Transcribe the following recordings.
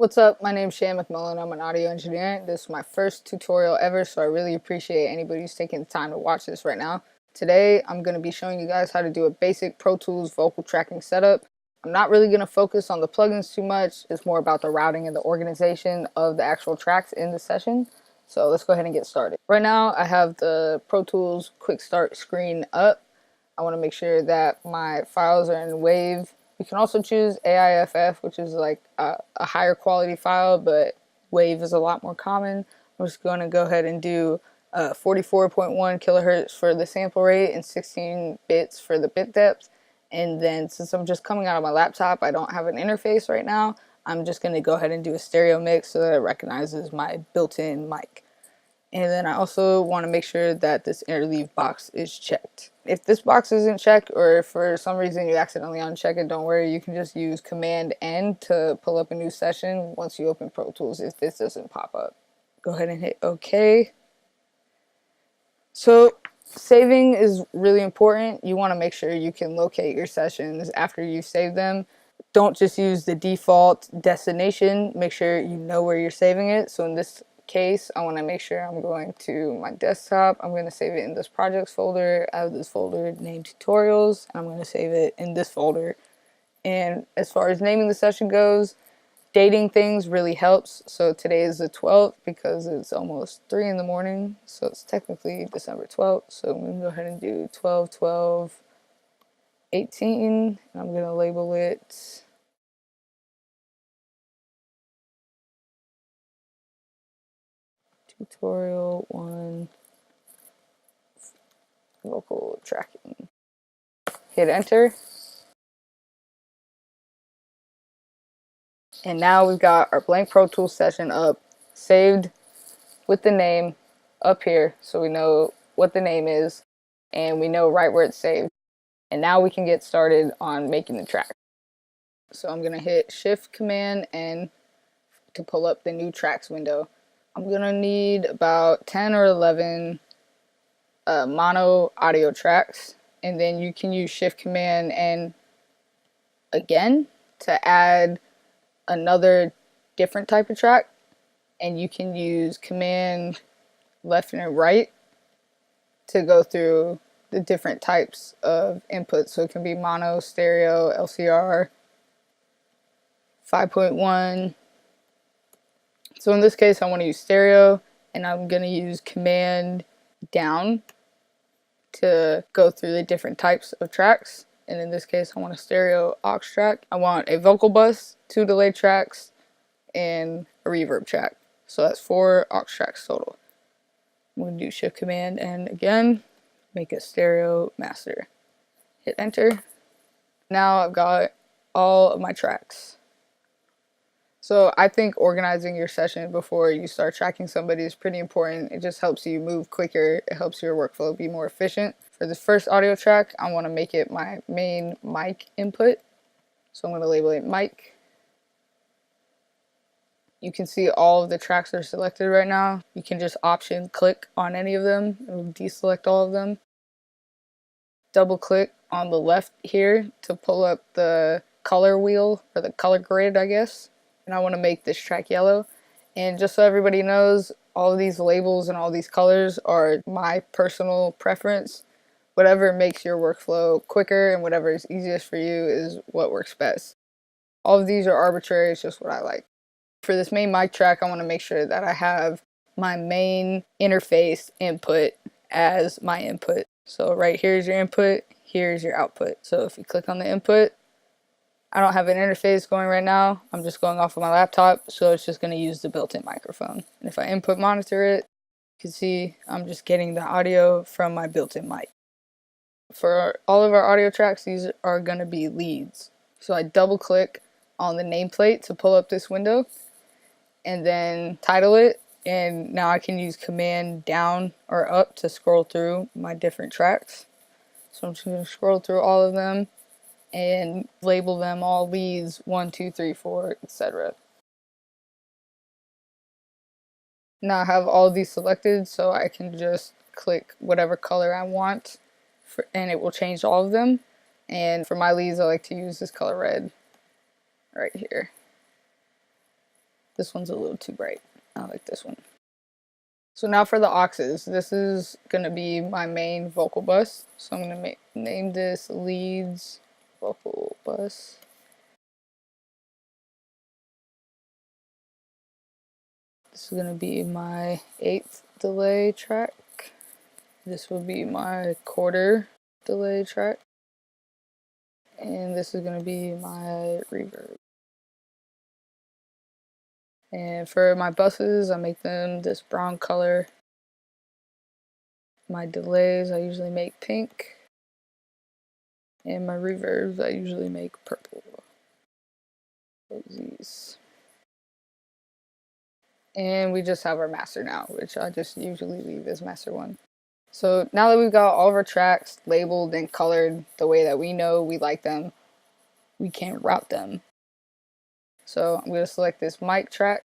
What's up? My name's Shan McMullen. I'm an audio engineer. This is my first tutorial ever, so I really appreciate anybody who's taking the time to watch this right now. Today, I'm going to be showing you guys how to do a basic Pro Tools vocal tracking setup. I'm not really going to focus on the plugins too much. It's more about the routing and the organization of the actual tracks in the session. So let's go ahead and get started. Right now, I have the Pro Tools Quick Start screen up. I want to make sure that my files are in WAV. You can also choose AIFF, which is like a higher quality file, but WAV is a lot more common. I'm just going to go ahead and do 44.1 kilohertz for the sample rate and 16 bits for the bit depth. And then since I'm just coming out of my laptop, I don't have an interface right now, I'm just going to go ahead and do a stereo mix so that it recognizes my built-in mic. And then I also want to make sure that this interleave box is checked. If this box isn't checked, or if for some reason you accidentally uncheck it, don't worry, you can just use Command N to pull up a new session once you open Pro Tools if this doesn't pop up. Go ahead and hit OK. So saving is really important. You want to make sure you can locate your sessions after you save them. Don't just use the default destination. Make sure you know where you're saving it. So in this case, I want to make sure I'm going to my desktop. I'm going to save it in this projects folder. I have this folder named tutorials, and I'm going to save it in this folder. And as far as naming the session goes, dating things really helps. So today is the 12th because it's almost 3 in the morning, so it's technically December 12th. So I'm going to go ahead and do 12/12/18, and I'm going to label it Tutorial 1 Vocal Tracking. Hit enter. And now we've got our blank Pro Tools session up, saved with the name up here, so we know what the name is and we know right where it's saved. And now we can get started on making the track. So I'm going to hit Shift Command N to pull up the new tracks window. I'm going to need about 10 or 11 mono audio tracks, and then you can use Shift Command N again to add another different type of track, and you can use Command left and right to go through the different types of inputs. So it can be mono, stereo, LCR, 5.1. So in this case I want to use stereo, and I'm going to use Command down to go through the different types of tracks. And in this case I want a stereo aux track. I want a vocal bus, 2 delay tracks, and a reverb track. So that's 4 aux tracks total. I'm going to do Shift Command and again make a stereo master. Hit enter. Now I've got all of my tracks. So I think organizing your session before you start tracking somebody is pretty important. It just helps you move quicker. It helps your workflow be more efficient. For the first audio track, I want to make it my main mic input. So I'm going to label it mic. You can see all of the tracks are selected right now. You can just option click on any of them. It will deselect all of them. Double click on the left here to pull up the color wheel, or the color grid, I guess. And I want to make this track yellow. And just so everybody knows, all of these labels and all these colors are my personal preference. Whatever makes your workflow quicker and whatever is easiest for you is what works best. All of these are arbitrary, it's just what I like. For this main mic track, I want to make sure that I have my main interface input as my input. So right here's your input, here's your output. So if you click on the input, I don't have an interface going right now. I'm just going off of my laptop, so it's just going to use the built-in microphone. And if I input monitor it, you can see I'm just getting the audio from my built-in mic. For all of our audio tracks, these are going to be leads. So I double click on the nameplate to pull up this window and then title it, and now I can use Command down or up to scroll through my different tracks. So I'm just going to scroll through all of them and label them all leads 1, 2, 3, 4, etc. Now I have all of these selected, so I can just click whatever color I want and it will change all of them. And for my leads, I like to use this color red right here. This one's a little too bright. I like this one. So now for the auxes, this is going to be my main vocal bus. So I'm going to name this leads vocal bus. This is going to be my 8th delay track. This will be my quarter delay track. And this is going to be my reverb. And for my buses, I make them this brown color. My delays, I usually make pink. And my reverbs, I usually make purple. These. And we just have our master now, which I just usually leave as master 1. So now that we've got all of our tracks labeled and colored the way that we know we like them, we can route them. So I'm going to select this mic track,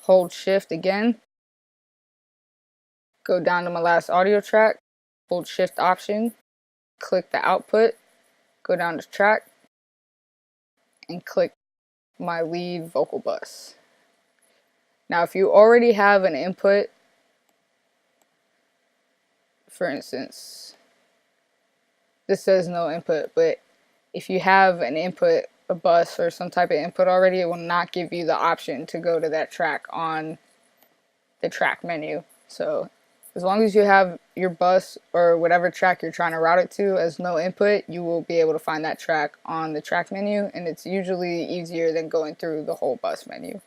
hold shift again, go down to my last audio track, hold shift option, click the output, go down to track, and click my lead vocal bus. Now if you already have an input, for instance, this says no input, but if you have an input, a bus or some type of input already, it will not give you the option to go to that track on the track menu. So as long as you have your bus or whatever track you're trying to route it to as no input, you will be able to find that track on the track menu, and it's usually easier than going through the whole bus menu.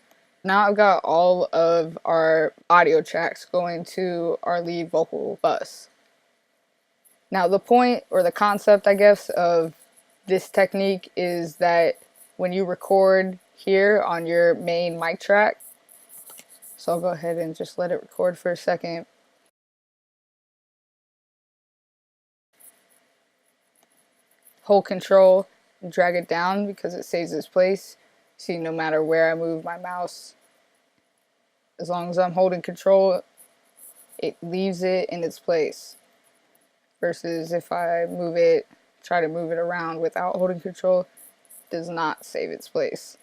Now I've got all of our audio tracks going to our lead vocal bus. Now the point or the concept, I guess, of this technique is that when you record here on your main mic track, so I'll go ahead and just let it record for a second. Hold control and drag it down because it saves its place. See, no matter where I move my mouse, as long as I'm holding control, it leaves it in its place. Versus if I move it, try to move it around without holding control, it does not save its place.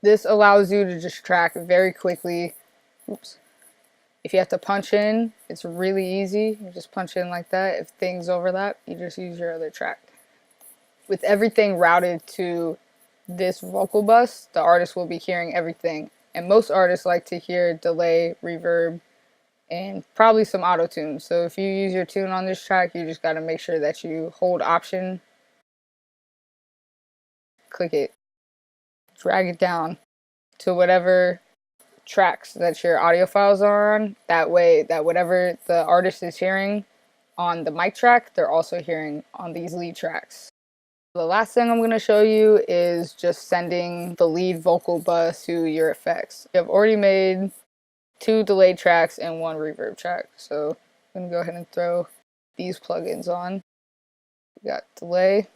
This allows you to just track very quickly. Oops. If you have to punch in, it's really easy. You just punch in like that. If things overlap, you just use your other track. With everything routed to this vocal bus, the artist will be hearing everything. And most artists like to hear delay, reverb, and probably some auto-tune. So if you use your tune on this track, you just got to make sure that you hold option, click it, drag it down to whatever tracks that your audio files are on. That way that whatever the artist is hearing on the mic track, they're also hearing on these lead tracks. The last thing I'm going to show you is just sending the lead vocal bus to your effects. You have already made 2 delay tracks and 1 reverb track. So I'm going to go ahead and throw these plugins on. We got delay.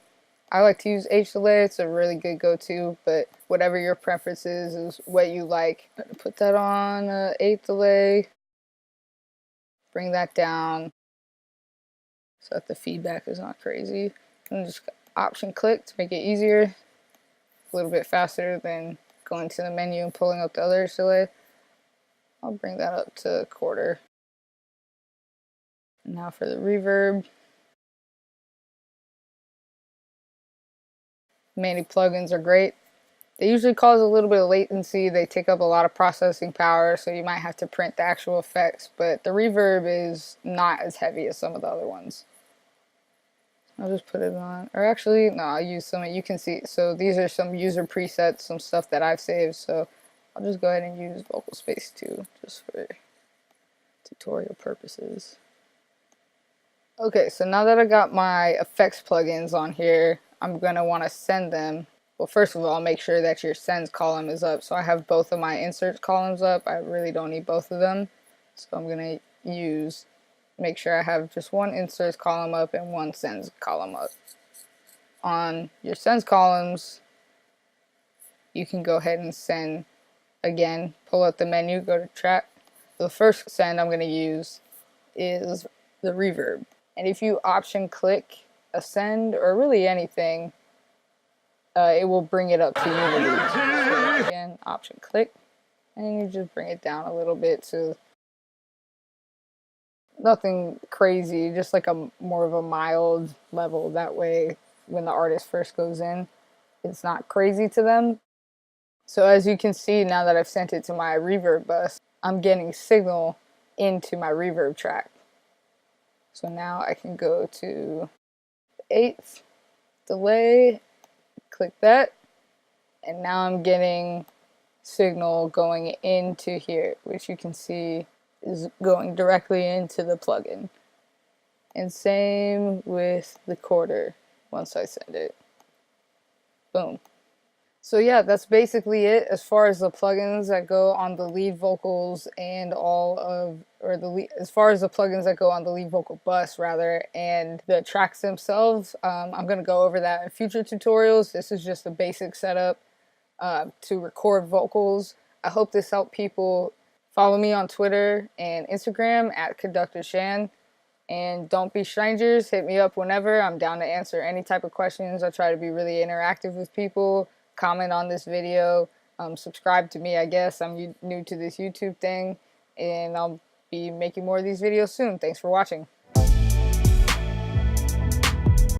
I like to use H delay. It's a really good go-to, but whatever your preference is what you like. I'm going to put that on 8 delay. Bring that down so that the feedback is not crazy. And just option click to make it easier. A little bit faster than going to the menu and pulling up the other delay. I'll bring that up to quarter. Now for the reverb. Many plugins are great. They usually cause a little bit of latency. They take up a lot of processing power, so you might have to print the actual effects, but the reverb is not as heavy as some of the other ones. I'll just put it on, or actually, no, I'll use some, you can see, so these are some user presets, some stuff that I've saved, so I'll just go ahead and use vocal space too, just for tutorial purposes. Okay, so now that I got my effects plugins on here, I'm going to want to send them. Well, first of all, make sure that your sends column is up. So I have both of my inserts columns up. I really don't need both of them. So I'm going to make sure I have just one inserts column up and one sends column up. On your sends columns, you can go ahead and send again. Pull out the menu, go to track. The first send I'm going to use is the reverb. And if you option click a send or really anything, it will bring it up to Unity. So again, option click, and you just bring it down a little bit to nothing crazy, just like a more of a mild level. That way, when the artist first goes in, it's not crazy to them. So as you can see, now that I've sent it to my reverb bus, I'm getting signal into my reverb track. So now I can go to the 8th, delay, click that, and now I'm getting signal going into here, which you can see is going directly into the plugin. And same with the quarter once I send it. Boom. So yeah, that's basically it as far as the plugins that go on the lead vocals and as far as the plugins that go on the lead vocal bus rather, and the tracks themselves. I'm going to go over that in future tutorials. This is just a basic setup to record vocals. I hope this helped people. Follow me on Twitter and Instagram at Conductor Shan. And don't be strangers. Hit me up whenever. I'm down to answer any type of questions. I try to be really interactive with people. Comment on this video. Subscribe to me, I guess. I'm new to this YouTube thing. And I'll be making more of these videos soon. Thanks for watching.